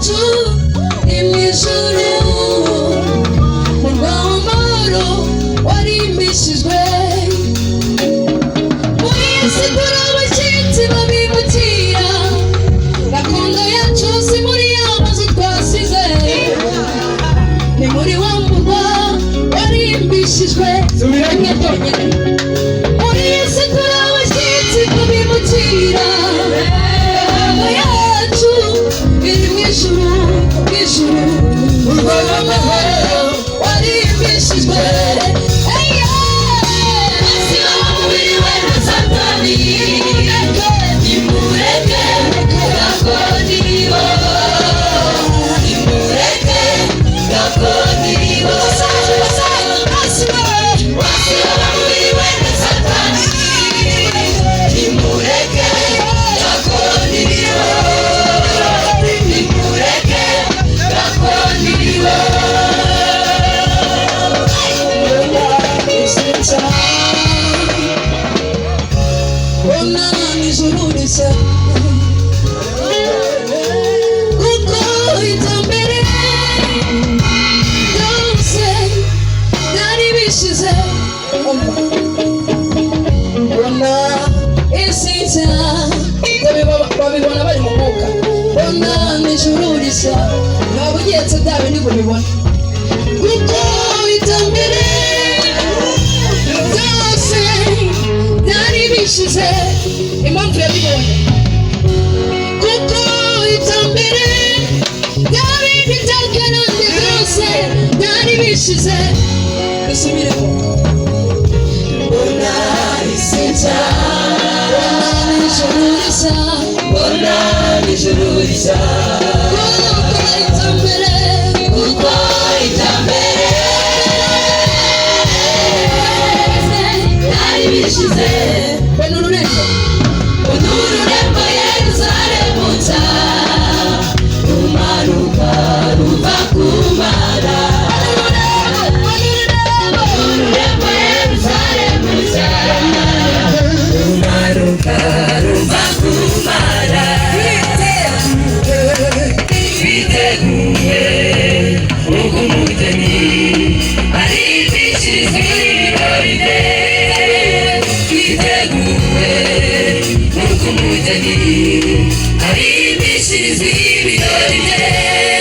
yacu ni mu ijuru, murwa w'amahoro warimbishijwe. Muri iyi si turi abashyitsi babimukira, gakondo yacu si muri ya mazu twasize, ni muri wa murwa warimbishijwe. Rimwe ryonyine. Muri iyi si turi abashyitsi babimukira, gakondo yacu iri mu ijuru, mu ijuru, murwa w'amahoro warimbishijwe. babibona bari mu mwuka, bona n'ijuru risa, ntabwo ugenze byawe ni kubibona, kuko itambere byose byari bishize. Impamvu yabibonye, kuko itambere bya bindi byagarande byose byari bishize. Dusubiremo. Bona isi nshya, bona n'ijuru rishya, kuko itambere byari bishize. Bona ururembo, bona ururembo Yerusalemu nshya, rumanuka ruva ku Mana. Ururembo Yerusalemu nshya, rumanuka ruva ku Mana. Twiteguye nk'uko umugeni arimbishijwe ibirori bye. Twiteguye nk'uko umugeni arimbishijwe ibirori bye.